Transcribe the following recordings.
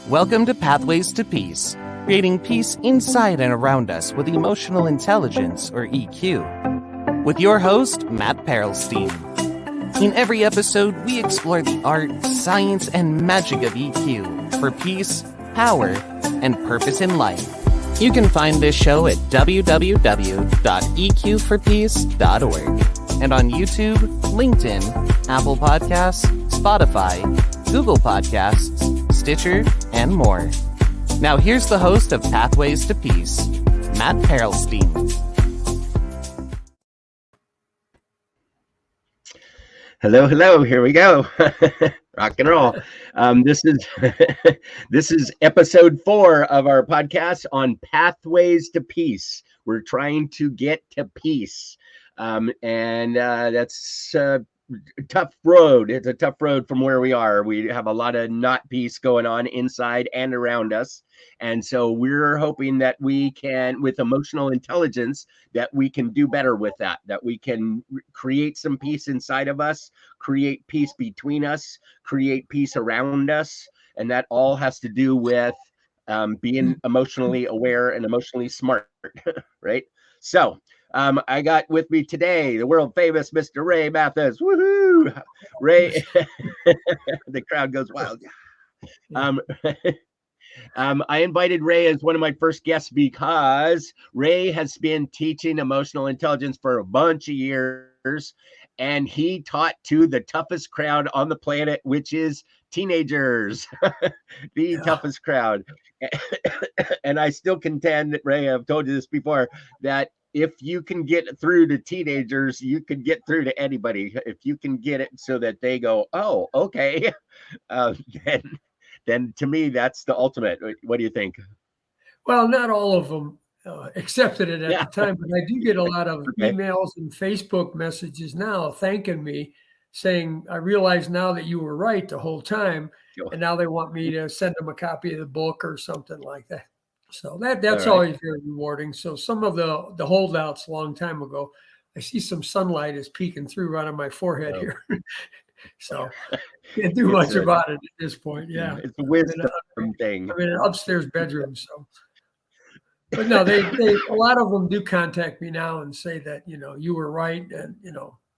Welcome to Pathways to Peace, creating peace inside and around us with emotional intelligence, or EQ. With your host, Matt Perelstein. In every episode, we explore the art, science, and magic of EQ for peace, power, and purpose in life. You can find this show at www.eqforpeace.org and on YouTube, LinkedIn, Apple Podcasts, Spotify, Google Podcasts, Stitcher, and more. Now here's the host of Pathways to Peace, Matt Perelstein. Hello. Here we go. Rock and roll. This is episode 4 of our podcast on Pathways to Peace. We're trying to get to peace, and that's a tough road. It's a tough road from where we are. We have a lot of not peace going on inside and around us, and so we're hoping that we can, with emotional intelligence, that we can do better with that we can create some peace inside of us, create peace between us, create peace around us, and that all has to do with being emotionally aware and emotionally smart, right? So I got with me today the world famous Mr. Ray Mathis. Woohoo! Ray, the crowd goes wild. I invited Ray as one of my first guests because Ray has been teaching emotional intelligence for a bunch of years, and he taught to the toughest crowd on the planet, which is teenagers, the toughest crowd. And I still contend, Ray, I've told you this before, that if you can get through to teenagers, you can get through to anybody. If you can get it so that they go, oh, okay, then to me, that's the ultimate. What do you think? Well, not all of them accepted it at the time, but I do get a lot of emails and Facebook messages now thanking me, saying, I realize now that you were right the whole time, and now they want me to send them a copy of the book or something like that. So that's always very rewarding. So some of the holdouts a long time ago, I see some sunlight is peeking through right on my forehead here. So can't do much about it at this point. Yeah, it's a wisdom thing. I'm in an upstairs bedroom, so. But no, they a lot of them do contact me now and say that, you were right, and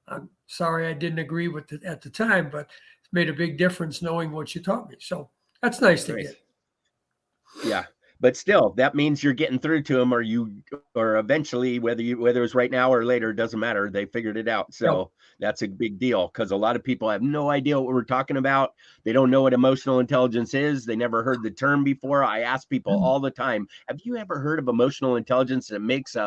I'm sorry I didn't agree with it at the time, but it's made a big difference knowing what you taught me. So that's nice to get. Yeah. But still, that means you're getting through to them, or eventually, whether it's right now or later, it doesn't matter. They figured it out. So that's a big deal, because a lot of people have no idea what we're talking about. They don't know what emotional intelligence is. They never heard the term before. I ask people all the time, have you ever heard of emotional intelligence? That makes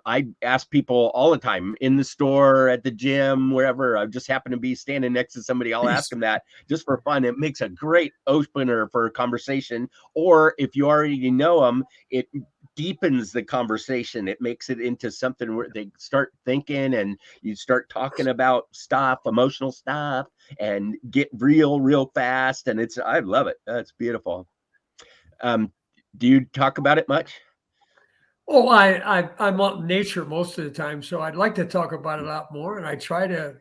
I ask people all the time in the store, at the gym, wherever. I just happen to be standing next to somebody. I'll ask them that just for fun. It makes a great opener for a conversation. Or if you already know them, it deepens the conversation. It makes it into something where they start thinking, and you start talking about stuff, emotional stuff, and get real fast. And I love it. That's beautiful. Do you talk about it much? Oh, I'm out in nature most of the time, so I'd like to talk about it a lot more. And I try to,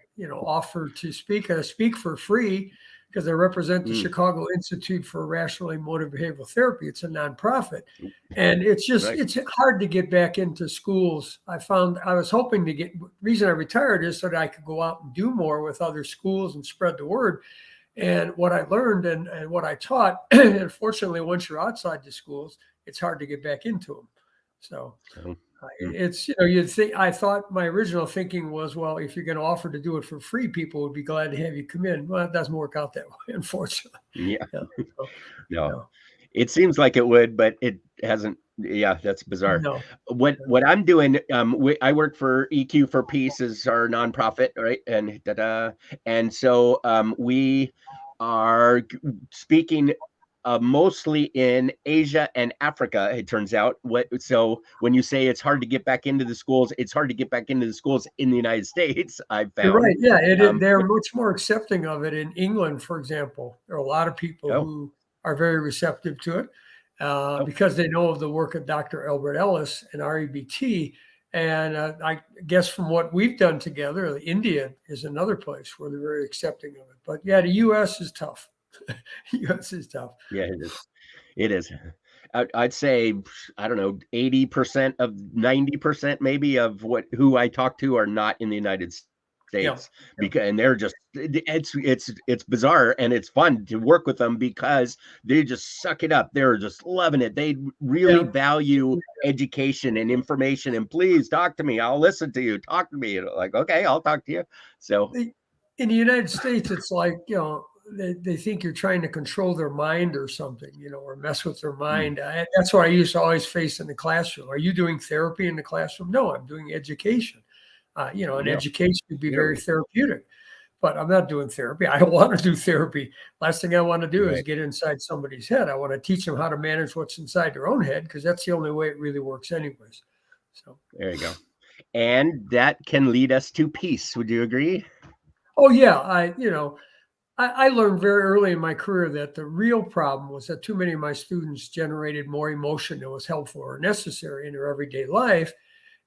offer to speak. I speak for free because I represent the Chicago Institute for Rational Emotive Behavioral Therapy. It's a nonprofit, and it's just it's hard to get back into schools. I found I was hoping to get. Reason I retired is so that I could go out and do more with other schools and spread the word. And what I learned and what I taught, unfortunately, once you're outside the schools, it's hard to get back into them. So it's, you'd think, I thought my original thinking was, well, if you're going to offer to do it for free, people would be glad to have you come in. Well, it doesn't work out that way, unfortunately. Yeah. No. It seems like it would, but it hasn't. Yeah, that's bizarre. No. What I'm doing, I work for EQ for Peace, is our nonprofit, right? And so we are speaking mostly in Asia and Africa, it turns out. So when you say it's hard to get back into the schools, it's hard to get back into the schools in the United States, I've found. You're right. Yeah, they're much more accepting of it in England, for example. There are a lot of people who are very receptive to it because they know of the work of Dr. Albert Ellis and REBT. And I guess from what we've done together, India is another place where they're very accepting of it. But yeah, the U.S. is tough. US is tough. Yeah, it is. It is. I'd say, I don't know, 80% of 90% maybe of who I talk to are not in the United Yeah. States, because and they're just it's bizarre, and it's fun to work with them because they just suck it up. They're just loving it. They really Yeah. value education and information, and please talk to me. I'll listen to you. Talk to me. Like, okay, I'll talk to you. So In the United States, it's like, they think you're trying to control their mind or something, or mess with their mind. That's what I used to always face in the classroom. Are you doing therapy in the classroom? No, I'm doing education. And yeah, education would be very clearly. therapeutic, but I'm not doing therapy. I don't want to do therapy. Last thing I want to do is Right. get inside somebody's head. I want to teach them how to manage what's inside their own head, because that's the only way it really works anyways. So, There you go. And that can lead us to peace. Would you agree? oh yeah, I learned very early in my career that the real problem was that too many of my students generated more emotion than was helpful or necessary in their everyday life.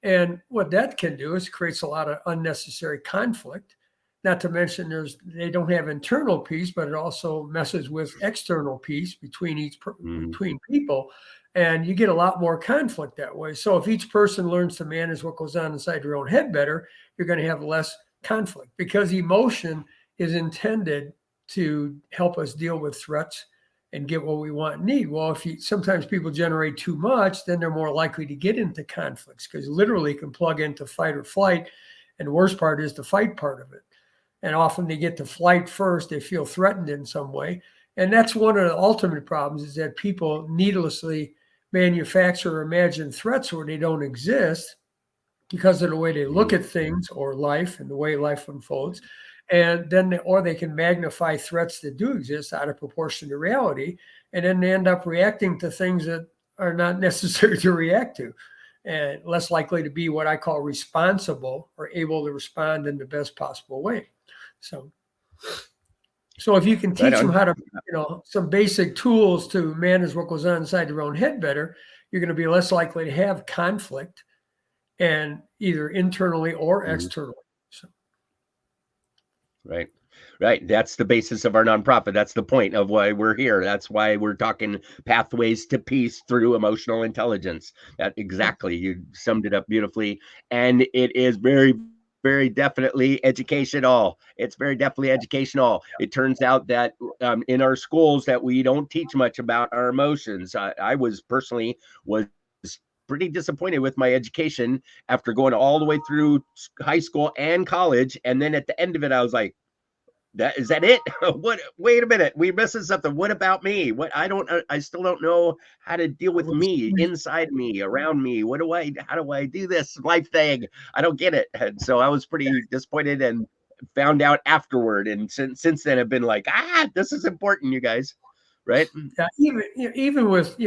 And what that can do is creates a lot of unnecessary conflict. Not to mention they don't have internal peace, but it also messes with external peace between Mhm. between people. And you get a lot more conflict that way. So if each person learns to manage what goes on inside your own head better, you're going to have less conflict, because emotion is intended to help us deal with threats and get what we want and need. Well, sometimes people generate too much, then they're more likely to get into conflicts, because literally can plug into fight or flight. And the worst part is the fight part of it. And often they get to flight first, they feel threatened in some way. And that's one of the ultimate problems, is that people needlessly manufacture or imagine threats where they don't exist, because of the way they look at things or life and the way life unfolds. And then, or they can magnify threats that do exist out of proportion to reality. And then they end up reacting to things that are not necessary to react to, and less likely to be what I call responsible, or able to respond in the best possible way. So if you can Right teach them on. how to, some basic tools to manage what goes on inside their own head better, you're going to be less likely to have conflict, and either internally or Mhm. externally. So, Right. Right. That's the basis of our nonprofit. That's the point of why we're here. That's why we're talking pathways to peace through emotional intelligence. That exactly. You summed it up beautifully. And it is very, very definitely educational. It's very definitely educational. It turns out that in our schools that we don't teach much about our emotions. I was personally was pretty disappointed with my education after going all the way through high school and college. And then at the end of it, I was like, that is that it? What? Wait a minute, we missing something. What about me? What? I still don't know how to deal with me, inside me, around me. How do I do this life thing? I don't get it. And so I was pretty disappointed, and found out afterward. And since then, I've been like, this is important, you guys. Right? yeah, even with,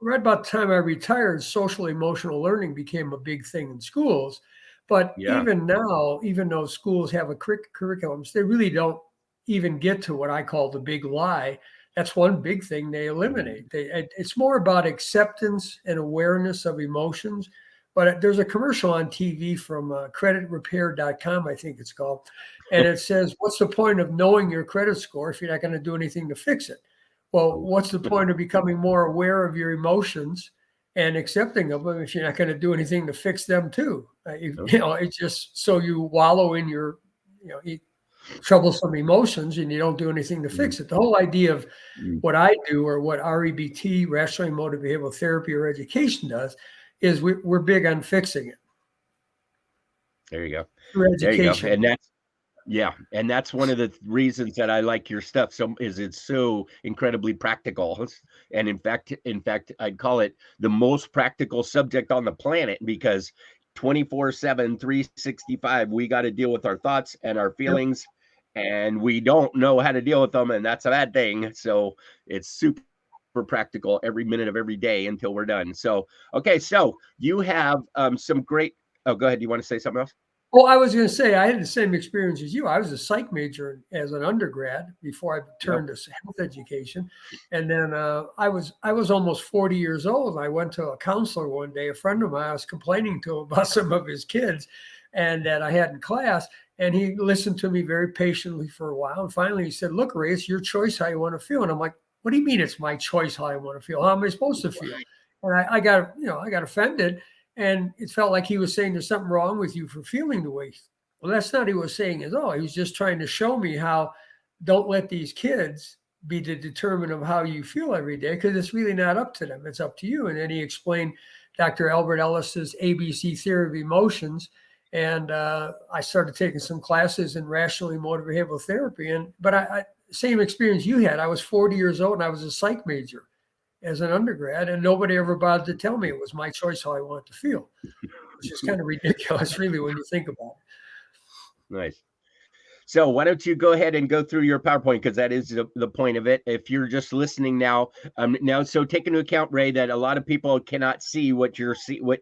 right about the time I retired, social emotional learning became a big thing in schools. But Yeah. even now, even though schools have a curriculums, they really don't even get to what I call the big lie. That's one big thing they eliminate. It's more about acceptance and awareness of emotions. But there's a commercial on TV from creditrepair.com, I think it's called. And it says, what's the point of knowing your credit score if you're not going to do anything to fix it? Well, what's the point of becoming more aware of your emotions and accepting of them if you're not going to do anything to fix them too? It's just so you wallow in your, troublesome emotions, and you don't do anything to fix it. The whole idea of what I do, or what REBT, rational emotive behavioral therapy, or education does, is we're big on fixing it There you go. through There you go. education. And that's one of the reasons that I like your stuff. So is it's so incredibly practical, and in fact, I'd call it the most practical subject on the planet, because 24/7, 365, we got to deal with our thoughts and our Yep. feelings, and we don't know how to deal with them, and that's a bad thing. So it's super practical every minute of every day until we're done. So okay, so you have some great. Oh, go ahead. Do you want to say something else? Well, I was going to say I had the same experience as you. I was a psych major as an undergrad before I Yep. turned to health education, and then I was almost 40 years old. I went to a counselor one day. A friend of mine, I was complaining to him about some of his kids, and that I had in class, And he listened to me very patiently for a while. And finally he said, look, Ray, it's your choice how you want to feel. And I'm like, what do you mean it's my choice how I want to feel? How am I supposed to feel? And I got offended. And it felt like he was saying there's something wrong with you for feeling the way. Well, that's not what he was saying at all. He was just trying to show me how don't let these kids be the determinant of how you feel every day, because it's really not up to them. It's up to you. And then he explained Dr. Albert Ellis's ABC theory of emotions. And I started taking some classes in rational emotive behavioral therapy. But I same experience you had. I was 40 years old and I was a psych major as an undergrad, and nobody ever bothered to tell me it was my choice how I wanted to feel, which is kind of ridiculous, really, when you think about it. Nice. So why don't you go ahead and go through your PowerPoint, because that is the point of it. If you're just listening now, so take into account, Ray, that a lot of people cannot see what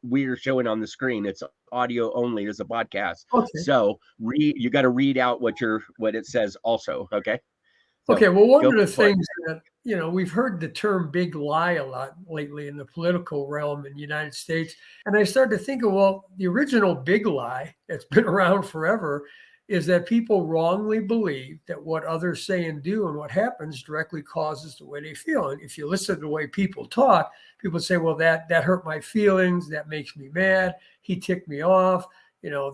we're showing on the screen. It's audio only. It's a podcast. Okay. So you got to read out what it says also. Okay. So, okay. Well, one of the things that, we've heard the term big lie a lot lately in the political realm in the United States. And I started to think of, well, the original big lie that's been around forever is that people wrongly believe that what others say and do and what happens directly causes the way they feel. And if you listen to the way people talk, people say, well, that hurt my feelings. That makes me mad. He ticked me off.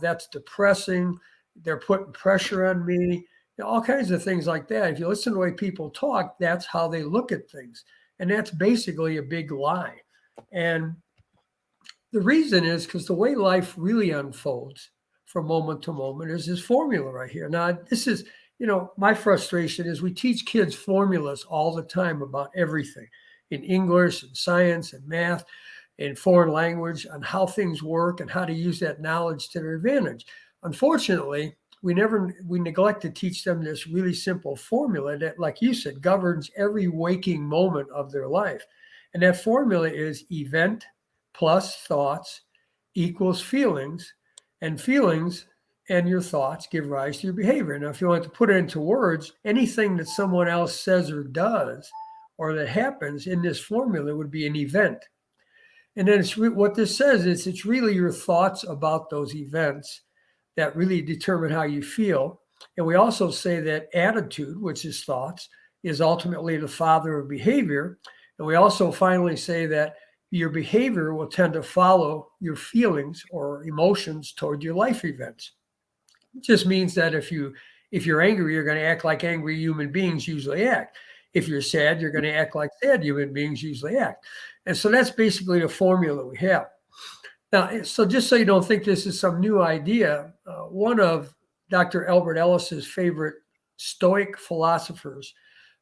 That's depressing. They're putting pressure on me. All kinds of things like that. If you listen to the way people talk, that's how they look at things. And that's basically a big lie. And the reason is because the way life really unfolds from moment to moment is this formula right here. Now, this is, my frustration is we teach kids formulas all the time about everything in English and science and math and foreign language on how things work and how to use that knowledge to their advantage. Unfortunately, we neglect to teach them this really simple formula that, like you said, governs every waking moment of their life. And that formula is event plus thoughts equals feelings, and feelings and your thoughts give rise to your behavior. Now, if you want to put it into words, anything that someone else says or does or that happens in this formula would be an event. And then what this says is it's really your thoughts about those events that really determine how you feel. And we also say that attitude, which is thoughts, is ultimately the father of behavior. And we also finally say that your behavior will tend to follow your feelings or emotions toward your life events. It just means that if you're angry, you're going to act like angry human beings usually act. If you're sad, you're going to act like sad human beings usually act. And so that's basically the formula we have. Now, so just so you don't think this is some new idea, one of Dr. Albert Ellis's favorite Stoic philosophers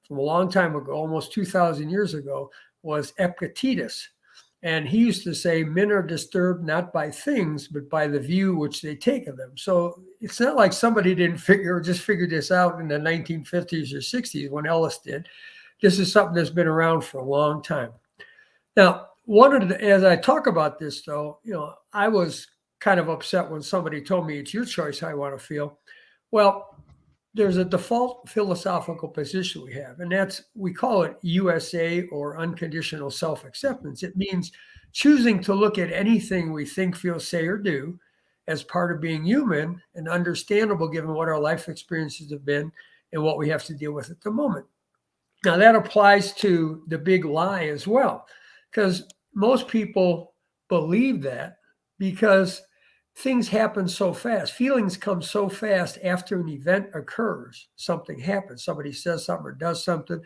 from a long time ago, almost 2,000 years ago, was Epictetus. And he used to say, men are disturbed not by things, but by the view which they take of them. So it's not like somebody didn't figure this out in the 1950s or 60s when Ellis did. This is something that's been around for a long time. Now, as I talk about this, though, I was kind of upset when somebody told me it's your choice how you want to feel. Well, there's a default philosophical position we have, and we call it USA, or unconditional self-acceptance. It means choosing to look at anything we think, feel, say, or do as part of being human and understandable given what our life experiences have been and what we have to deal with at the moment. Now, that applies to the big lie as well, because most people believe that because things happen so fast. Feelings come so fast after an event occurs. Something happens. Somebody says something or does something,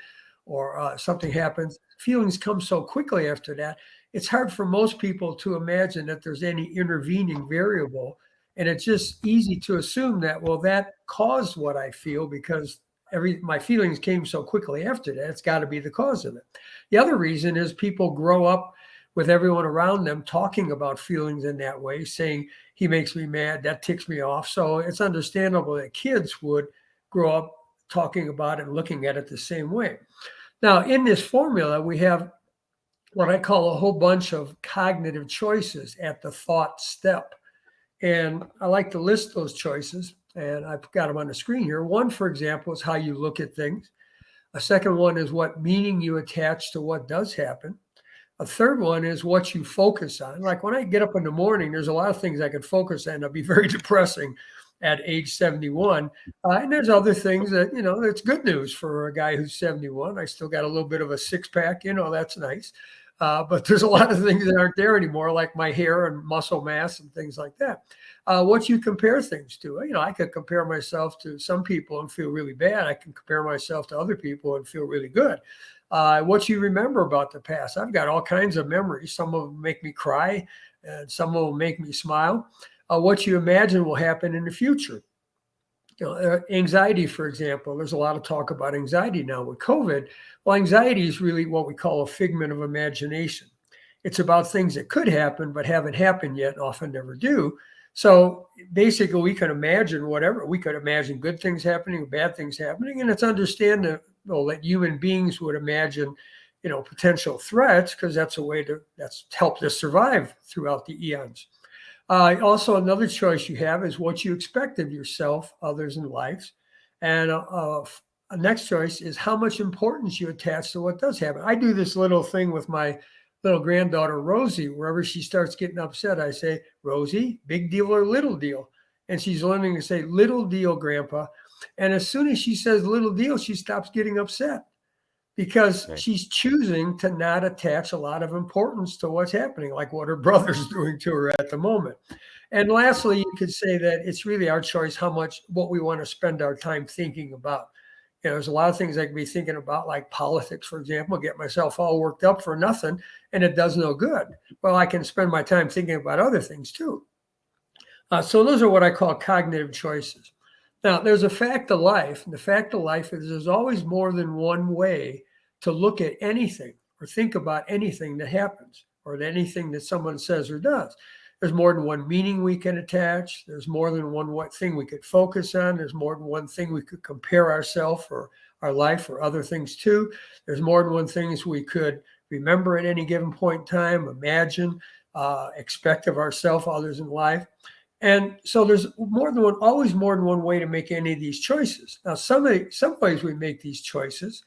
or something happens. Feelings come so quickly after that. It's hard for most people to imagine that there's any intervening variable. And it's just easy to assume that, well, that caused what I feel because my feelings came so quickly after that. It's got to be the cause of it. The other reason is people grow up with everyone around them talking about feelings in that way, saying, he makes me mad, that ticks me off. So it's understandable that kids would grow up talking about it and looking at it the same way. Now, in this formula, we have what I call a whole bunch of cognitive choices at the thought step. And I like to list those choices, and I've got them on the screen here. One, for example, is how you look at things. A second one is what meaning you attach to what does happen. A third one is what you focus on. Like when I get up in the morning, there's a lot of things I could focus on. It'll be very depressing. at age 71. And there's other things that, that's good news for a guy who's 71. I still got a little bit of a six pack, that's nice. But there's a lot of things that aren't there anymore, like my hair and muscle mass and things like that. What you compare things to, I could compare myself to some people and feel really bad. I can compare myself to other people and feel really good. What you remember about the past. I've got all kinds of memories. Some of them make me cry and some of them make me smile. What you imagine will happen in the future. Anxiety, for example, there's a lot of talk about anxiety now with COVID. Well, anxiety is really what we call a figment of imagination. It's about things that could happen, but haven't happened yet, and often never do. So basically, we can imagine whatever. We could imagine good things happening, bad things happening, and it's understandable that human beings would imagine, potential threats, because that's helped us survive throughout the eons. Also, another choice you have is what you expect of yourself, others, and life. And a next choice is how much importance you attach to what does happen. I do this little thing with my little granddaughter, Rosie. Wherever she starts getting upset, I say, Rosie, big deal or little deal? And she's learning to say, little deal, Grandpa. And as soon as she says little deal, she stops getting upset, because she's choosing to not attach a lot of importance to what's happening, like what her brother's doing to her at the moment. And lastly, you could say that it's really our choice what we want to spend our time thinking about. There's a lot of things I could be thinking about, like politics, for example, get myself all worked up for nothing, and it does no good. Well, I can spend my time thinking about other things too. So those are what I call cognitive choices. Now, there's a fact of life. And the fact of life is there's always more than one way to look at anything or think about anything that happens or anything that someone says or does. There's more than one meaning we can attach. There's more than one thing we could focus on. There's more than one thing we could compare ourselves or our life or other things to. There's more than one things we could remember at any given point in time, imagine, expect of ourselves, others, in life. And so there's always more than one way to make any of these choices. Now, some ways we make these choices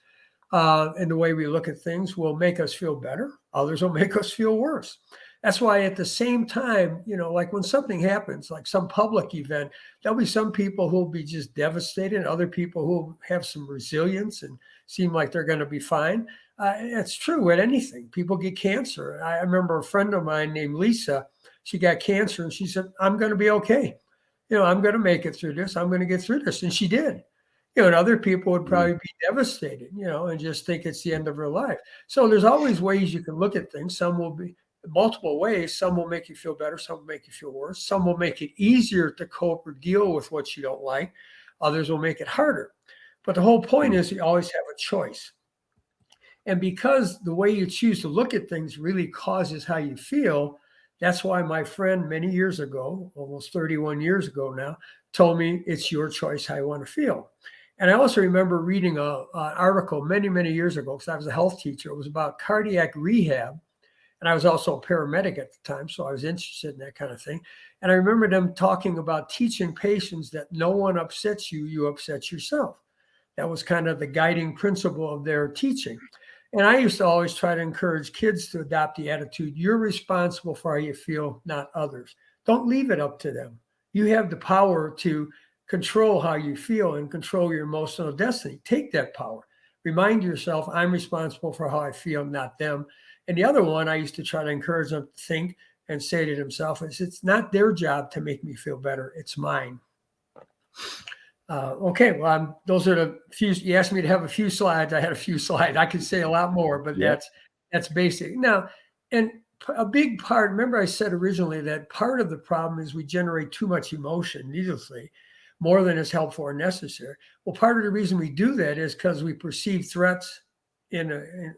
and the way we look at things will make us feel better. Others will make us feel worse. That's why at the same time, like when something happens, like some public event, there'll be some people who'll be just devastated, and other people who have some resilience and seem like they're going to be fine. It's true with anything. People get cancer. I remember a friend of mine named Lisa. She got cancer, and she said, I'm going to be okay. I'm going to make it through this. I'm going to get through this. And she did. And other people would probably be devastated, and just think it's the end of her life. So there's always ways you can look at things. Some will be multiple ways. Some will make you feel better. Some will make you feel worse. Some will make it easier to cope or deal with what you don't like. Others will make it harder. But the whole point is you always have a choice. And because the way you choose to look at things really causes how you feel, that's why my friend many years ago, almost 31 years ago now, told me it's your choice how you want to feel. And I also remember reading an article many, many years ago, because I was a health teacher. It was about cardiac rehab. And I was also a paramedic at the time, so I was interested in that kind of thing. And I remember them talking about teaching patients that no one upsets you, you upset yourself. That was kind of the guiding principle of their teaching. And I used to always try to encourage kids to adopt the attitude, you're responsible for how you feel, not others. Don't leave it up to them. You have the power to control how you feel and control your emotional destiny. Take that power. Remind yourself, I'm responsible for how I feel, not them. And the other one, I used to try to encourage them to think and say to themselves, it's not their job to make me feel better. It's mine. Okay, well, those are the few. You asked me to have a few slides. I had a few slides. I could say a lot more, but that's basic. Now, and a big part, remember I said originally that part of the problem is we generate too much emotion needlessly, more than is helpful or necessary. Well, part of the reason we do that is because we perceive threats and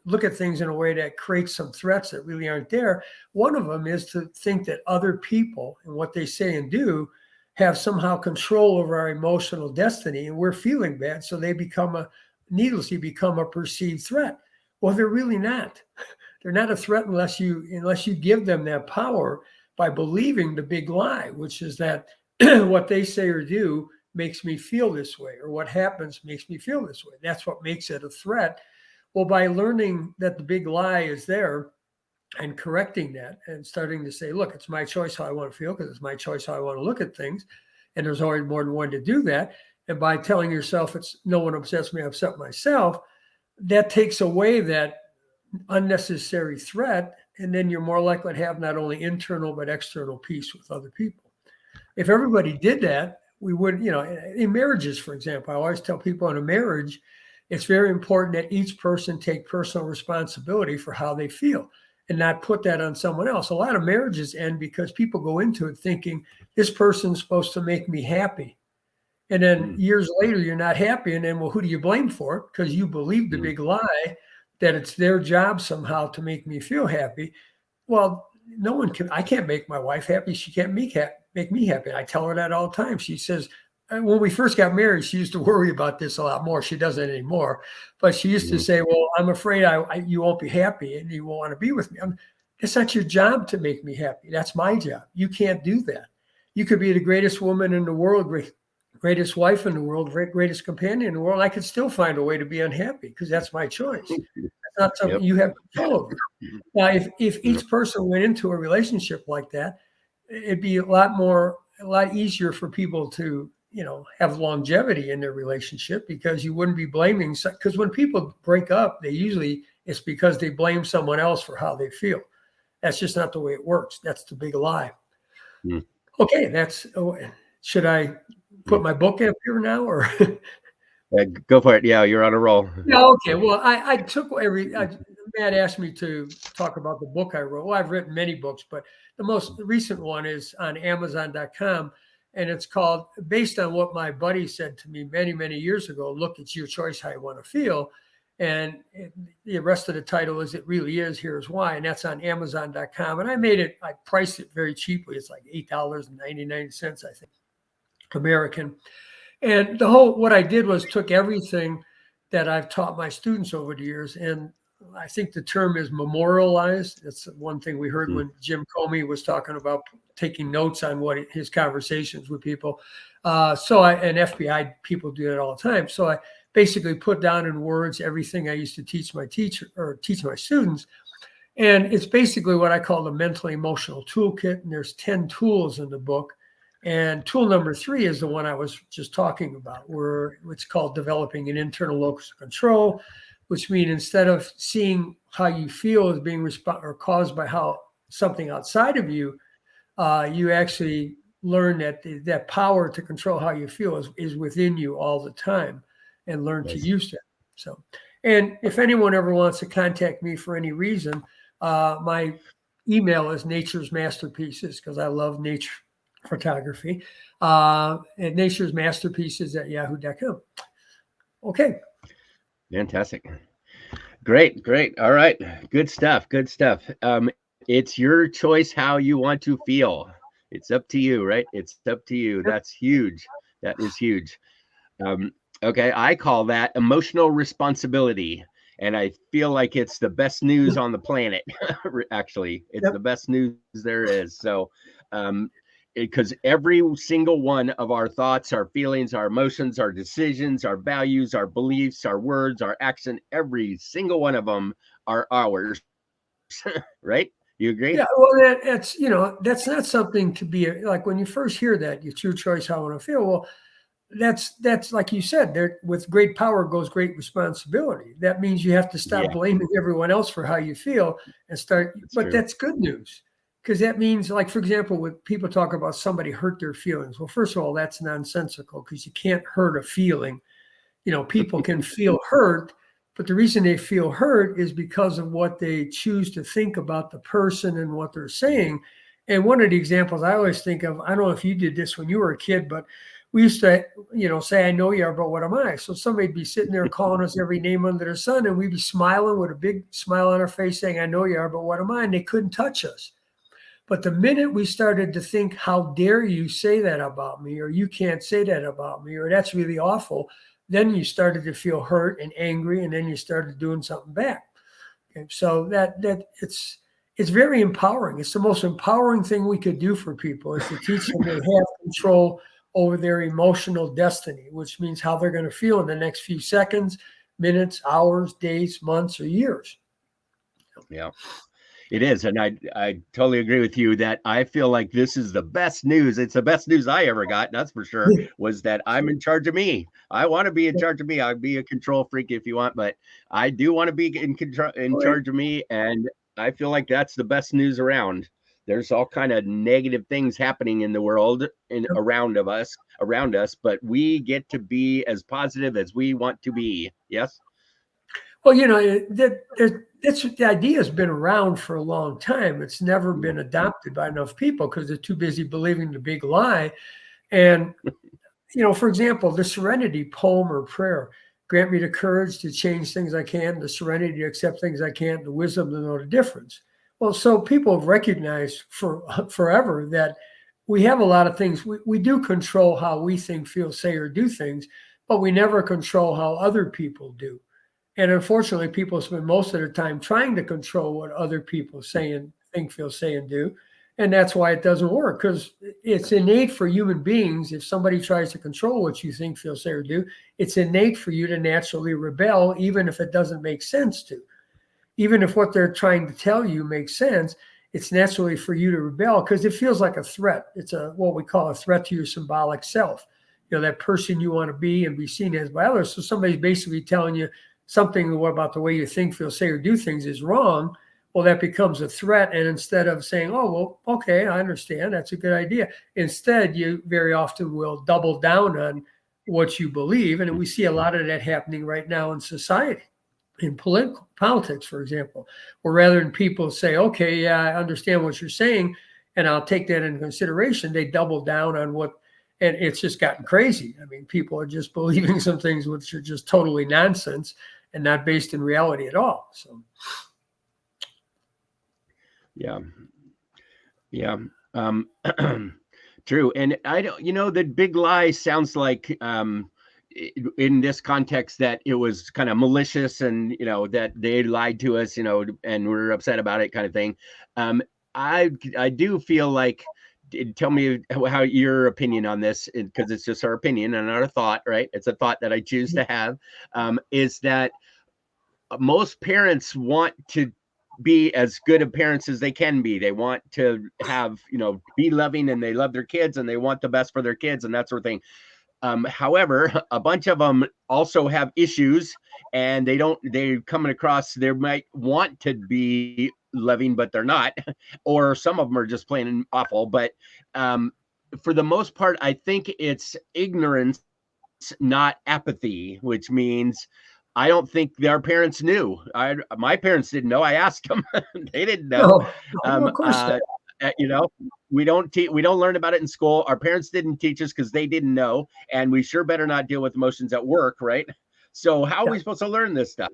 look at things in a way that creates some threats that really aren't there. One of them is to think that other people and what they say and do have somehow control over our emotional destiny, and we're feeling bad, so they needlessly become a perceived threat. Well, they're really not. They're not a threat unless you give them that power by believing the big lie, which is that what they say or do makes me feel this way, or what happens makes me feel this way. That's what makes it a threat. Well, by learning that the big lie is there and correcting that and starting to say, look, it's my choice how I want to feel because it's my choice how I want to look at things. and there's always more than one to do that. And by telling yourself it's no one upsets me, I upset myself, that takes away that unnecessary threat. And then you're more likely to have not only internal, but external peace with other people. If everybody did that, we would, in marriages, for example, I always tell people in a marriage, it's very important that each person take personal responsibility for how they feel and not put that on someone else. A lot of marriages end because people go into it thinking this person's supposed to make me happy. And then years later, you're not happy. And then, well, who do you blame for it? Because you believe the big lie that it's their job somehow to make me feel happy. Well, no one can. I can't make my wife happy. She can't make me happy. I tell her that all the time. She says, when we first got married, she used to worry about this a lot more. She doesn't anymore. But she used to say, well, I'm afraid you won't be happy and you won't want to be with me. It's not your job to make me happy. That's my job. You can't do that. You could be the greatest woman in the world, greatest wife in the world, greatest companion in the world. I could still find a way to be unhappy because that's my choice. It's not something you have control over. Now, if each person went into a relationship like that, it'd be a lot easier for people to, have longevity in their relationship because you wouldn't be blaming. Because when people break up, it's because they blame someone else for how they feel. That's just not the way it works. That's the big lie. Okay, should I put my book up here now or? Go for it. Yeah, you're on a roll. Yeah, okay. Well, I took Matt asked me to talk about the book I wrote. Well, I've written many books, but the most recent one is on Amazon.com. And it's called, based on what my buddy said to me many, many years ago, look, it's your choice how you want to feel. And the rest of the title is It Really Is, Here's Why. And that's on Amazon.com. And I priced it very cheaply. It's like $8.99, I think, American. And what I did was took everything that I've taught my students over the years, and I think the term is memorialized. That's one thing we heard when Jim Comey was talking about taking notes on his conversations with people. And FBI people do that all the time. So I basically put down in words everything I used to teach my students. And it's basically what I call the mental emotional toolkit. And there's 10 tools in the book. And tool number 3 is the one I was just talking about, where it's called developing an internal locus of control, which means instead of seeing how you feel as being caused by something outside of you, you actually learn that power to control how you feel is within you all the time, and learn to use that. So, and if anyone ever wants to contact me for any reason, my email is Nature's Masterpieces, because I love nature photography, and Nature's Masterpieces at yahoo.com. Okay. Fantastic. Great. All right. Good stuff. It's your choice how you want to feel. It's up to you, right? It's up to you. That's huge. That is huge. Okay. I call that emotional responsibility. And I feel like it's the best news on the planet. Actually, it's the best news there is. So, because every single one of our thoughts, our feelings, our emotions, our decisions, our values, our beliefs, our words, our action, every single one of them are ours. Right? You agree? Yeah. Well, that's not something to be like when you first hear that, it's your choice how I want to feel. Well, that's like you said, there with great power goes great responsibility. That means you have to stop blaming everyone else for how you feel and start. That's good news. Because that means, like, for example, when people talk about somebody hurt their feelings. Well, first of all, that's nonsensical because you can't hurt a feeling. People can feel hurt, but the reason they feel hurt is because of what they choose to think about the person and what they're saying. And one of the examples I always think of, I don't know if you did this when you were a kid, but we used to, say, I know you are, but what am I? So somebody'd be sitting there calling us every name under the sun, and we'd be smiling with a big smile on our face saying, I know you are, but what am I? And they couldn't touch us. But the minute we started to think, how dare you say that about me, or you can't say that about me, or that's really awful, then you started to feel hurt and angry, and then you started doing something back. Okay, so that it's very empowering. It's the most empowering thing we could do for people, is to teach them to have control over their emotional destiny, which means how they're going to feel in the next few seconds, minutes, hours, days, months, or years. Yeah. It is. And I totally agree with you that I feel like this is the best news. It's the best news I ever got, that's for sure, was that I'm in charge of me. I want to be in charge of me. I'd be a control freak if you want, but I do want to be in charge of me. And I feel like that's the best news around. There's all kind of negative things happening in the world and around us, but we get to be as positive as we want to be. Yes. Well, the idea has been around for a long time. It's never been adopted by enough people because they're too busy believing the big lie. And, for example, the serenity poem or prayer, grant me the courage to change things I can, the serenity to accept things I can't, the wisdom to know the difference. Well, so people have recognized forever that we have a lot of things. We do control how we think, feel, say, or do things, but we never control how other people do. And unfortunately, people spend most of their time trying to control what other people think, feel, say, and do. And that's why it doesn't work, because it's innate for human beings. If somebody tries to control what you think, feel, say, or do, it's innate for you to naturally rebel, even if it doesn't make sense to. Even if what they're trying to tell you makes sense, it's naturally for you to rebel because it feels like a threat. It's what we call a threat to your symbolic self. That person you want to be and be seen as by others. So somebody's basically telling you something about the way you think, feel, say, or do things is wrong. Well, that becomes a threat. And instead of saying, oh, well, okay, I understand, that's a good idea. Instead, you very often will double down on what you believe. And we see a lot of that happening right now in society, in politics, for example, where rather than people say, okay, yeah, I understand what you're saying, and I'll take that into consideration, they double down on what, and it's just gotten crazy. I mean, people are just believing some things which are just totally nonsense and not based in reality at all. So, yeah. True. And I don't, the big lie sounds like, in this context, that it was kind of malicious and, that they lied to us, and we're upset about it, kind of thing. I do feel like, tell me how your opinion on this, because it's just our opinion and not a thought, right? It's a thought that I choose to have, is that most parents want to be as good of parents as they can be. They want to have, be loving, and they love their kids and they want the best for their kids and that sort of thing. However, a bunch of them also have issues, and they're coming across, they might want to be loving, but they're not, or some of them are just plain awful. But for the most part, I think it's ignorance, not apathy, which means I don't think their parents knew. My parents didn't know. I asked them; they didn't know. Of course not. We don't learn about it in school. Our parents didn't teach us because they didn't know, and we sure better not deal with emotions at work, right? So how are we supposed to learn this stuff?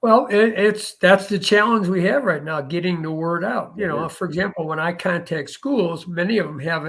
Well, that's the challenge we have right now, getting the word out. For example, when I contact schools, many of them have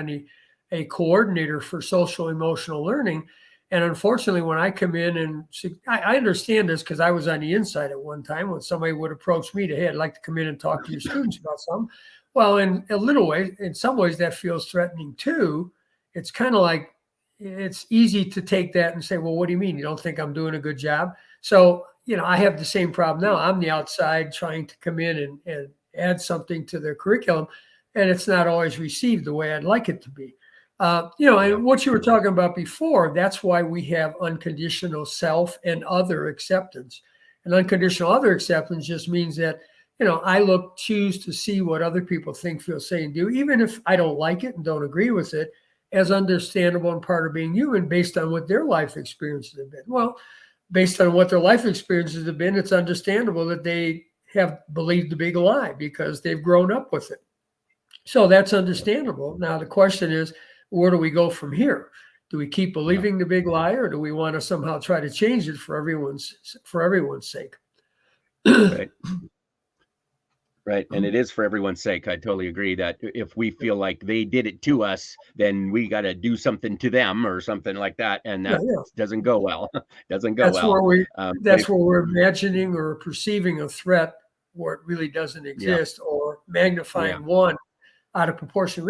a coordinator for social emotional learning. And unfortunately, when I come in and I understand this because I was on the inside at one time when somebody would approach me to, hey, I'd like to come in and talk to your students about something. Well, in a little way, in some ways, that feels threatening too. It's kind of like, it's easy to take that and say, well, what do you mean? You don't think I'm doing a good job? So, I have the same problem now. I'm the outside trying to come in and add something to their curriculum, and it's not always received the way I'd like it to be. And what you were talking about before, that's why we have unconditional self and other acceptance. And unconditional other acceptance just means that, I choose to see what other people think, feel, say, and do, even if I don't like it and don't agree with it, as understandable and part of being human based on what their life experiences have been. Well, based on what their life experiences have been, it's understandable that they have believed the big lie because they've grown up with it. So that's understandable. Now, the question is, where do we go from here? Do we keep believing the big lie, or do we want to somehow try to change it for everyone's sake? Right. And it is for everyone's sake. I totally agree that if we feel like they did it to us, then we got to do something to them or something like that. And that doesn't go well. That's where we're imagining or perceiving a threat where it really doesn't exist, or magnifying one out of proportion.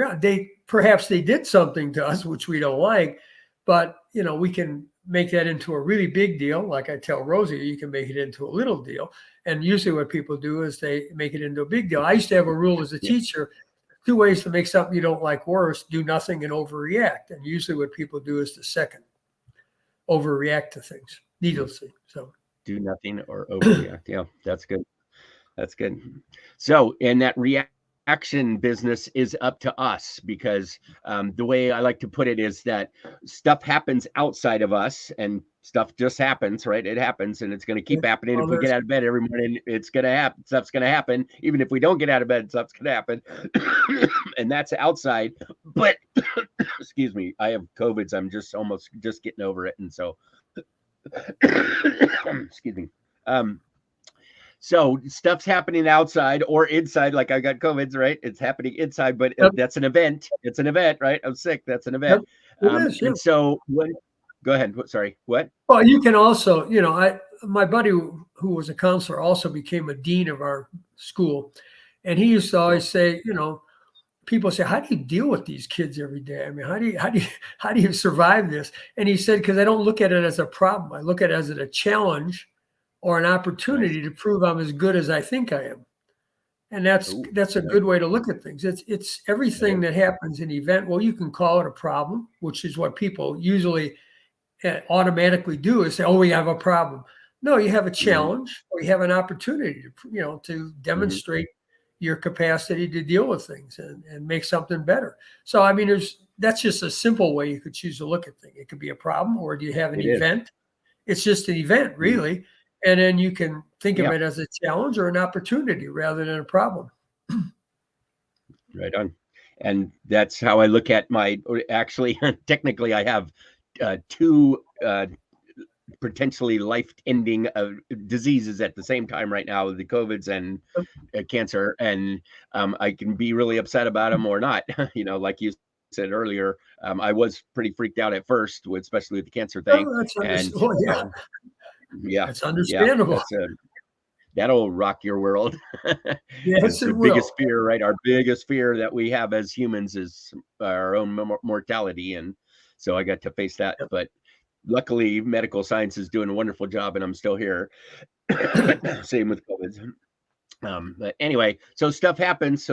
Perhaps they did something to us, which we don't like, but we can make that into a really big deal. Like I tell Rosie, you can make it into a little deal. And usually what people do is they make it into a big deal. I used to have a rule as a teacher, 2 ways to make something you don't like worse: do nothing and overreact. And usually what people do is the second, overreact to things needlessly. So do nothing or overreact. Yeah, that's good. That's good. So, and that reaction business is up to us, because the way I like to put it is that stuff happens outside of us, and stuff just happens, right? It happens, and it's going to keep happening. If we get out of bed every morning, it's going to happen. Stuff's going to happen. Even if we don't get out of bed, stuff's going to happen. And that's outside. But excuse me, I have COVID. So I'm just getting over it. And so, excuse me. So stuff's happening outside or inside, like I got COVID, right? It's happening inside, but that's an event. It's an event, right? I'm sick. That's an event. And so go ahead. Sorry, what? Well, you can also, my buddy who was a counselor also became a dean of our school. And he used to always say, people say, how do you deal with these kids every day? I mean, how do you survive this? And he said, because I don't look at it as a problem. I look at it as a challenge or an opportunity to prove I'm as good as I think I am. And that's a good way to look at things. It's everything that happens in an event. Well, you can call it a problem, which is what people usually automatically do, is say, oh, we have a problem. No, you have a challenge, or you have an opportunity to demonstrate your capacity to deal with things and make something better. So, I mean, that's just a simple way you could choose to look at things. It could be a problem, or do you have an event? It's just an event, really. And then you can think of it as a challenge or an opportunity rather than a problem. Right on. And that's how I look at technically I have 2 potentially life-ending diseases at the same time right now, the COVIDs and cancer. And I can be really upset about them or not. Like you said earlier, I was pretty freaked out at first, especially with the cancer thing. That's understandable. That'll rock your world. Yes, the biggest fear, right? Our biggest fear that we have as humans is our own mortality. And so I got to face that. But luckily, medical science is doing a wonderful job, and I'm still here. Same with COVID. But anyway, so stuff happens.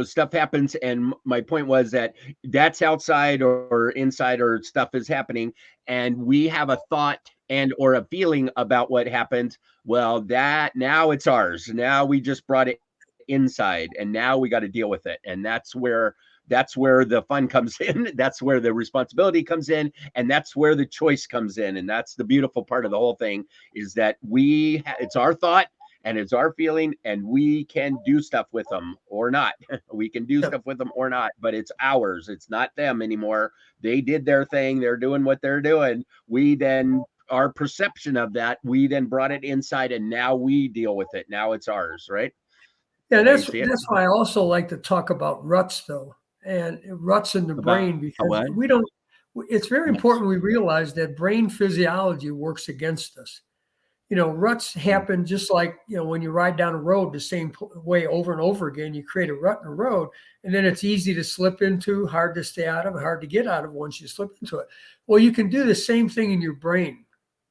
And my point was that's outside or inside, or stuff is happening, and we have a thought and or a feeling about what happened. Well, that now it's ours. Now we just brought it inside, and now we got to deal with it. And that's where the fun comes in. That's where the responsibility comes in, and that's where the choice comes in. And that's the beautiful part of the whole thing, is that it's our thought and it's our feeling, and we can do stuff with them or not. We can do stuff with them or not, but it's ours. It's not them anymore. They did their thing. They're doing what they're doing. Our perception of that, we then brought it inside, and now we deal with it. Now it's ours, right? Yeah, that's why I also like to talk about ruts, though, and ruts in the brain, because it's very important we realize that brain physiology works against us. Ruts happen just like, when you ride down a road the same way over and over again. You create a rut in a road, and then it's easy to slip into, hard to stay out of, hard to get out of once you slip into it. Well, you can do the same thing in your brain,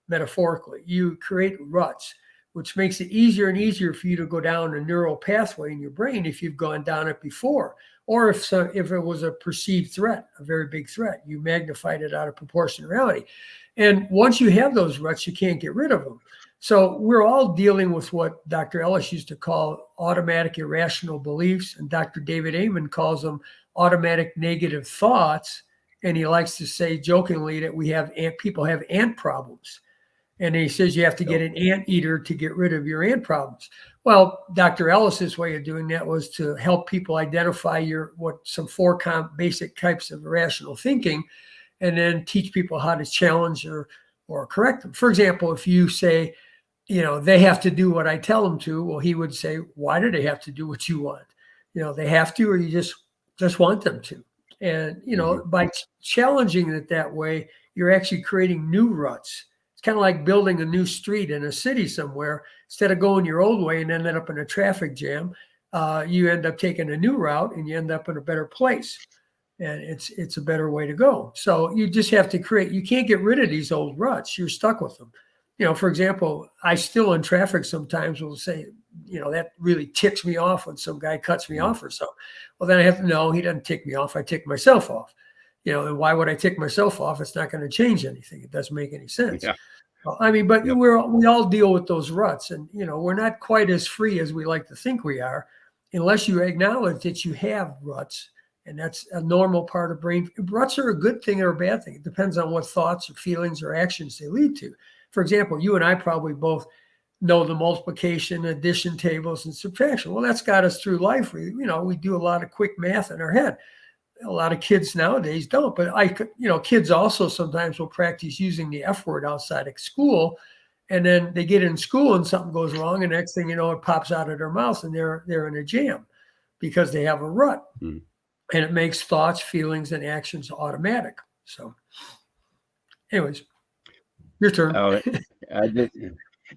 metaphorically. You create ruts, which makes it easier and easier for you to go down a neural pathway in your brain if you've gone down it before. Or if it was a perceived threat, a very big threat, you magnified it out of proportionality. And once you have those ruts, you can't get rid of them. So we're all dealing with what Dr. Ellis used to call automatic irrational beliefs, and Dr. David Amen calls them automatic negative thoughts. And he likes to say jokingly that people have ant problems. And he says you have to get an anteater to get rid of your ant problems. Well, Dr. Ellis's way of doing that was to help people identify some 4 basic types of irrational thinking, and then teach people how to challenge or correct them. For example, if you say, they have to do what I tell them to, well, he would say, why do they have to do what you want? They have to, or you just want them to. And, by challenging it that way, you're actually creating new ruts. It's kind of like building a new street in a city somewhere. Instead of going your old way and ending up in a traffic jam, you end up taking a new route, and you end up in a better place. and it's a better way to go. So you just have to you can't get rid of these old ruts. You're stuck with them. For example, I still in traffic sometimes will say, that really ticks me off when some guy cuts me off or so. Well, then I have to know he doesn't tick me off. I tick myself off. And why would I tick myself off? It's not going to change anything. It doesn't make any sense. Yeah. Well, I mean, but we all deal with those ruts, and we're not quite as free as we like to think we are, unless you acknowledge that you have ruts, and that's a normal part of brain. Ruts are a good thing or a bad thing. It depends on what thoughts or feelings or actions they lead to. For example, you and I probably both know the multiplication, addition tables, and subtraction. Well, that's got us through life. We do a lot of quick math in our head. A lot of kids nowadays don't, but kids also sometimes will practice using the F word outside of school, and then they get in school and something goes wrong, and next thing you know, it pops out of their mouth, and they're in a jam because they have a rut, and it makes thoughts, feelings, and actions automatic. So, anyways. Your turn.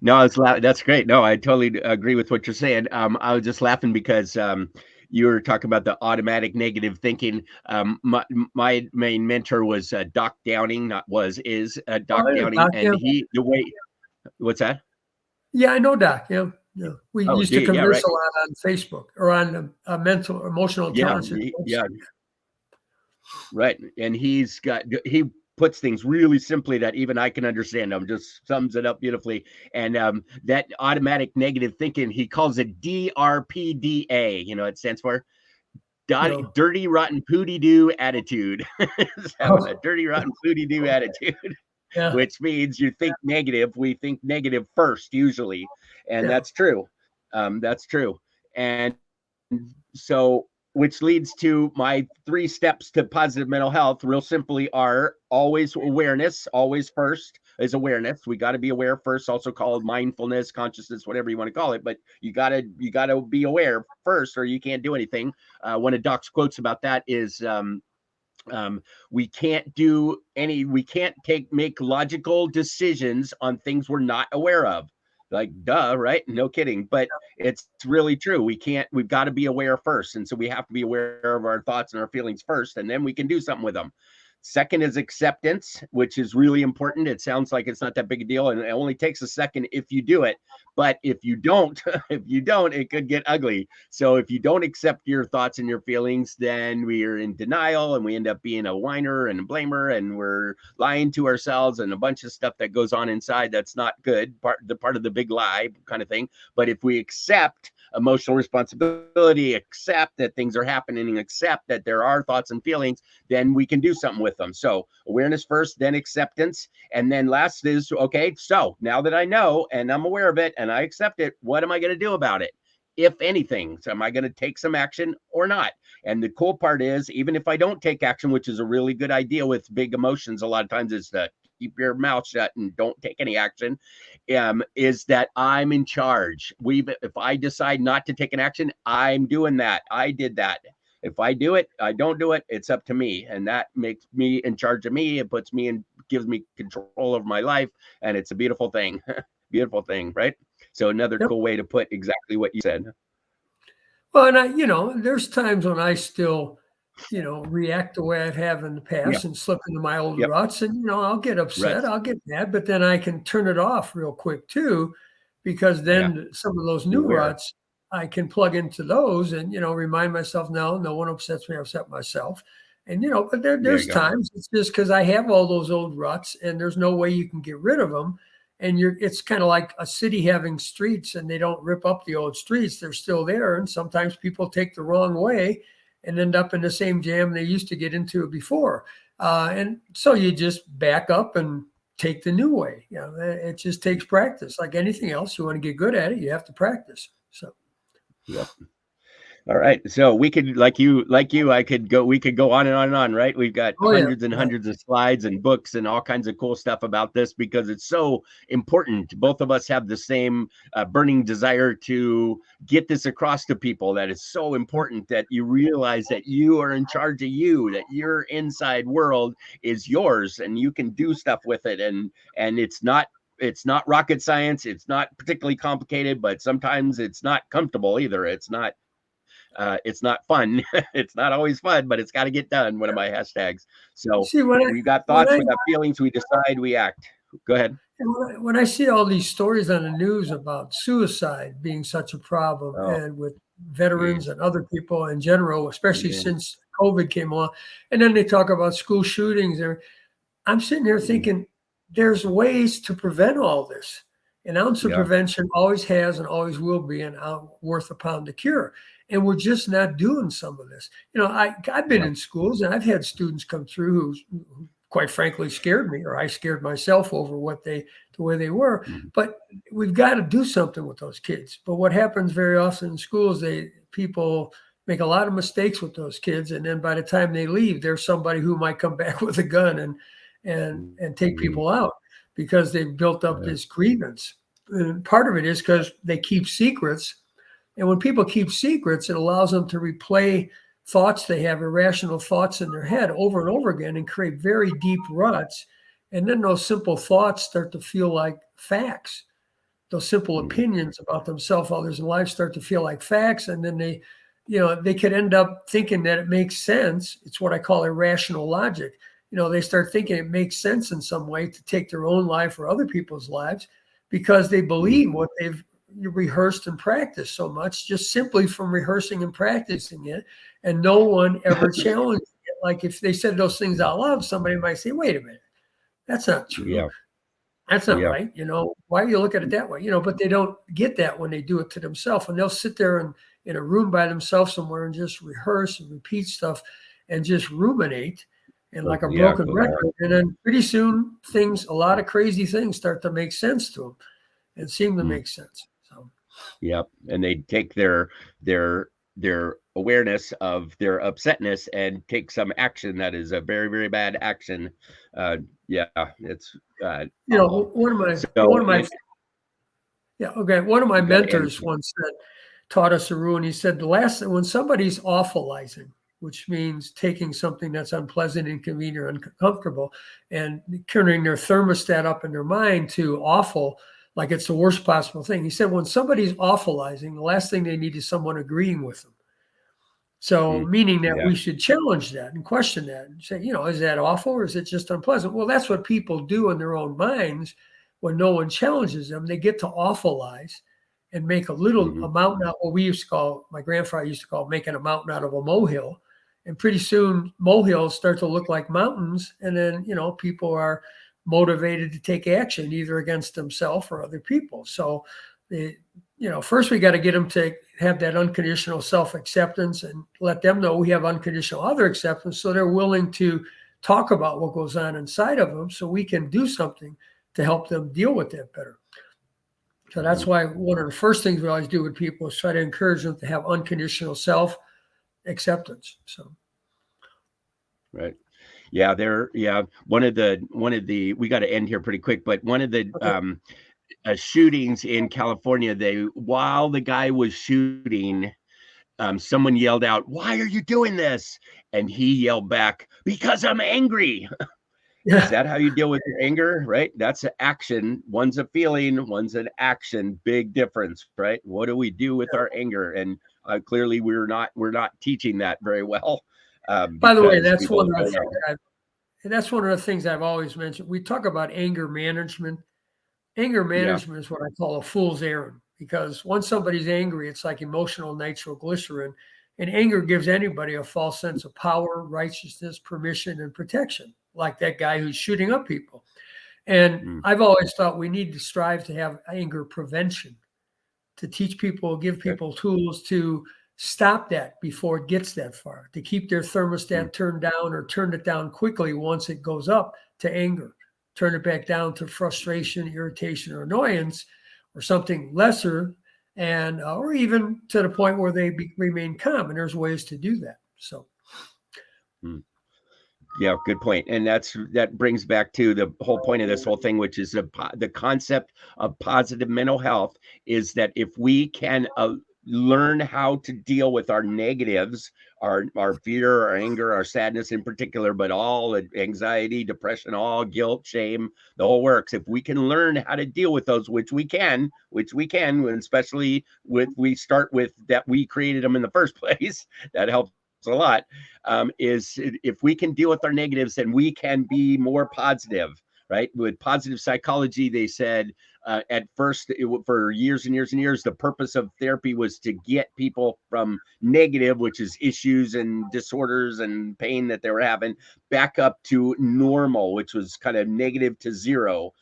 No, that's great. No, I totally agree with what you're saying. I was just laughing because you were talking about the automatic negative thinking. My main mentor was Doc Downing, Doc Downing, and what's that? Yeah, I know Doc. Yeah. We used to converse a lot on Facebook or on emotional intelligence. Yeah. Right, and he puts things really simply that even I can understand. Just sums it up beautifully. And that automatic negative thinking, he calls it DRPDA. It stands for dirty, rotten, pooty-doo attitude. A dirty, rotten, pooty-doo attitude, which means you think negative. We think negative first, usually. And that's true. That's true. And so, which leads to my 3 steps to positive mental health, real simply, are always awareness. Always first is awareness. We got to be aware first, also called mindfulness, consciousness, whatever you want to call it. But you gotta be aware first, or you can't do anything. One of Doc's quotes about that is, we can't make logical decisions on things we're not aware of. Like, duh, right? No kidding. But it's really true. We've got to be aware first. And so we have to be aware of our thoughts and our feelings first, and then we can do something with them. Second is acceptance, which is really important. It sounds like it's not that big a deal, and it only takes a second if you do it. But if you don't, it could get ugly. So if you don't accept your thoughts and your feelings, then we are in denial, and we end up being a whiner and a blamer, and we're lying to ourselves and a bunch of stuff that goes on inside that's not good, part of the big lie kind of thing. But if we accept emotional responsibility, accept that things are happening, accept that there are thoughts and feelings, then we can do something with them. So awareness first, then acceptance. And then last is, okay, so now that I know and I'm aware of it and I accept it, what am I going to do about it? If anything, so am I going to take some action or not? And the cool part is, even if I don't take action, which is a really good idea with big emotions, a lot of times is to keep your mouth shut and don't take any action, is that I'm in charge. If I decide not to take an action, I'm doing that. I did that. If I do it, I don't do it, it's up to me. And that makes me in charge of me. It puts me gives me control of my life. And it's a beautiful thing. Beautiful thing, right? So another cool way to put exactly what you said. Well, and there's times when I still, react the way I have in the past and slip into my old ruts, and I'll get upset, I'll get mad, but then I can turn it off real quick too, because then some of those new ruts, I can plug into those and remind myself, no one upsets me, I upset myself. And but there's times it's just because I have all those old ruts and there's no way you can get rid of them. And it's kind of like a city having streets, and they don't rip up the old streets. They're still there. And sometimes people take the wrong way and end up in the same jam they used to get into before. And so you just back up and take the new way. It just takes practice. Like anything else, you want to get good at it, you have to practice. So. Yep. All right. So we could, we could go on and on and on, right? We've got hundreds and hundreds of slides and books and all kinds of cool stuff about this because it's so important. Both of us have the same burning desire to get this across to people, that it's so important that you realize that you are in charge of you, that your inside world is yours and you can do stuff with it. And it's not rocket science. It's not particularly complicated, but sometimes it's not comfortable either. It's not it's not fun. It's not always fun, but it's got to get done. One of my hashtags. So See, we got thoughts, we got feelings, we decide, we act. Go ahead. When I see all these stories on the news about suicide being such a problem, and with veterans and other people in general, especially since COVID came along, and then they talk about school shootings, I'm sitting here thinking there's ways to prevent all this. An ounce of prevention always has and always will be worth a pound of cure. And we're just not doing some of this. You know, I've been in schools and I've had students come through who quite frankly scared me, or I scared myself over the way they were. But we've got to do something with those kids. But what happens very often in schools, people make a lot of mistakes with those kids, and then by the time they leave, there's somebody who might come back with a gun and take people out because they've built up this grievance. And part of it is because they keep secrets, and when people keep secrets, it allows them to replay thoughts they have, irrational thoughts in their head over and over again, and create very deep ruts. And then those simple thoughts start to feel like facts. Those simple opinions about themselves, others, and life start to feel like facts. And then they could end up thinking that it makes sense. It's what I call irrational logic. They start thinking it makes sense in some way to take their own life or other people's lives because they believe what they've rehearsed and practiced so much, just simply from rehearsing and practicing it. And no one ever challenged it. Like if they said those things out loud, somebody might say, wait a minute, that's not true. Yeah. That's not right. Why are you looking at it that way? But they don't get that when they do it to themselves. And they'll sit there in a room by themselves somewhere and just rehearse and repeat stuff and just ruminate and like a broken record. And then pretty soon a lot of crazy things start to make sense to them and seem to make sense. So. Yep. And they take their awareness of their upsetness and take some action that is a very, very bad action. It's one of my mentors once taught us a rule, and he said when somebody's awfulizing, which means taking something that's unpleasant, inconvenient, or uncomfortable, and turning their thermostat up in their mind to awful, like it's the worst possible thing. He said when somebody's awfulizing, the last thing they need is someone agreeing with them. So meaning that we should challenge that and question that and say, is that awful or is it just unpleasant? Well, that's what people do in their own minds when no one challenges them. They get to awfulize and make a little a mountain out, what we used to call, my grandfather used to call making a mountain out of a molehill. And pretty soon molehills start to look like mountains. And then, people are motivated to take action either against themselves or other people. So first we got to get them to have that unconditional self-acceptance and let them know we have unconditional other acceptance. So they're willing to talk about what goes on inside of them so we can do something to help them deal with that better. So that's why one of the first things we always do with people is try to encourage them to have unconditional self-acceptance. So. Right. Yeah. One of the, we got to end here pretty quick, but one of the, shootings in California, while the guy was shooting, someone yelled out, "Why are you doing this?" And he yelled back, "Because I'm angry." Is that how you deal with your anger? Right. That's an action. One's a feeling, one's an action. Big difference, right? What do we do with our anger? And clearly we're not teaching that very well. By the way, that's one of the things I've always mentioned. We talk about anger management. Anger management is what I call a fool's errand, because once somebody's angry, it's like emotional nitroglycerin, and anger gives anybody a false sense of power, righteousness, permission, and protection, like that guy who's shooting up people. And I've always thought we need to strive to have anger prevention, to teach people, give people tools to stop that before it gets that far, to keep their thermostat turned down or turn it down quickly once it goes up to anger. Turn it back down to frustration, irritation, or annoyance, or something lesser, and or even to the point where they remain calm. And there's ways to do that. So, yeah, good point. And that brings back to the whole point of this whole thing, which is the concept of positive mental health, is that if we can learn how to deal with our negatives, our fear, our anger, our sadness in particular, but all anxiety, depression, all guilt, shame, the whole works. If we can learn how to deal with those, which we can, especially we start with that we created them in the first place, that helps a lot. Is if we can deal with our negatives, then we can be more positive, right? With positive psychology, they said at first, for years and years and years, the purpose of therapy was to get people from negative, which is issues and disorders and pain that they were having, back up to normal, which was kind of negative to zero.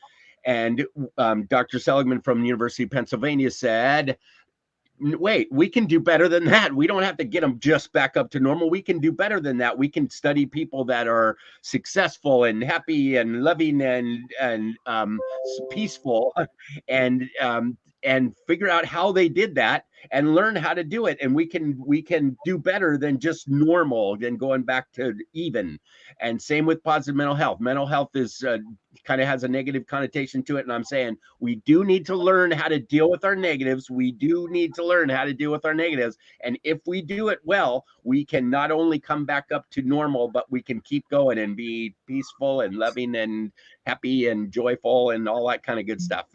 And Dr. Seligman from the University of Pennsylvania said, wait, we can do better than that. We don't have to get them just back up to normal. We can do better than that. We can study people that are successful and happy and loving and peaceful and figure out how they did that and learn how to do it. And we can do better than just normal, than going back to even. And same with positive mental health. Mental health is kind of has a negative connotation to it. And I'm saying we do need to learn how to deal with our negatives. We do need to learn how to deal with our negatives. And if we do it well, we can not only come back up to normal, but we can keep going and be peaceful and loving and happy and joyful and all that kind of good stuff.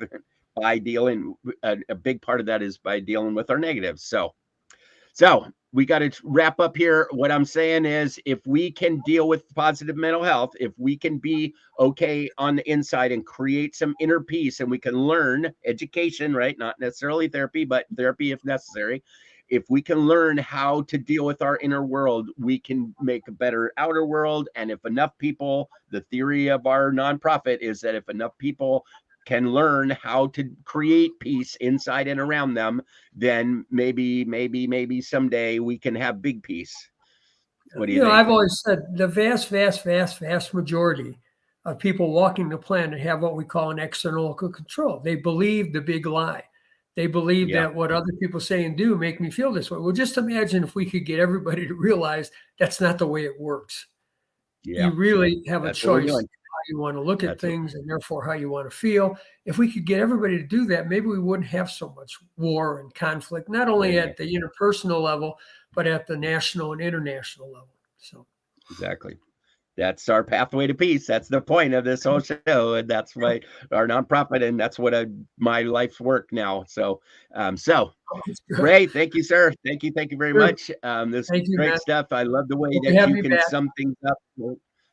By dealing, a big part of that is by dealing with our negatives. So we got to wrap up here. What I'm saying is, if we can deal with positive mental health, if we can be okay on the inside and create some inner peace, and we can learn education, right? Not necessarily therapy, but therapy if necessary. If we can learn how to deal with our inner world, we can make a better outer world. And if enough people, the theory of our nonprofit is that if enough people can learn how to create peace inside and around them, then maybe someday we can have big peace. What do you think? I've always said the vast majority of people walking the planet have what we call an external control. They believe the big lie. They believe that what other people say and do make me feel this way. Well, just imagine if we could get everybody to realize that's not the way it works. Yeah. You really have a choice how you want to look at things and therefore how you want to feel. If we could get everybody to do that, maybe we wouldn't have so much war and conflict, not only at the interpersonal level, but at the national and international level. So exactly. That's our pathway to peace. That's the point of this whole show. And that's why our nonprofit, and that's what my life's work now. So Ray, thank you, sir. Thank you very much. This is great stuff. I love the way that you can sum things up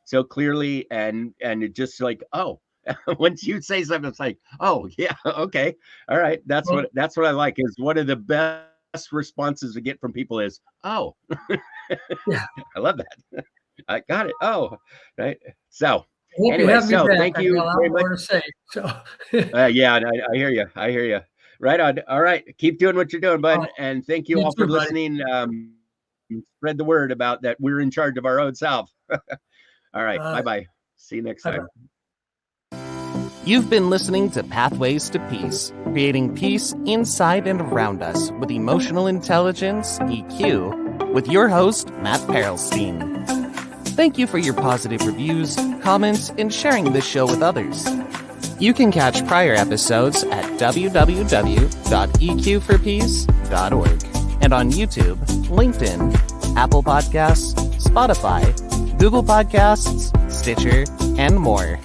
so clearly, and it just like, once you say something, it's like, oh yeah, okay, all right. That's what I like. Is one of the best responses we get from people is, I love that. I got it. Oh, right. So anyway, thank you very much. To say, yeah, I hear you. Right on. All right, keep doing what you're doing, bud. And thank you all for listening. Spread the word about that. We're in charge of our own self. All right. Bye-bye. See you next time. You've been listening to Pathways to Peace, creating peace inside and around us with emotional intelligence, EQ, with your host, Matt Perelstein. Thank you for your positive reviews, comments, and sharing this show with others. You can catch prior episodes at www.eqforpeace.org and on YouTube, LinkedIn, Apple Podcasts, Spotify, Google Podcasts, Stitcher, and more.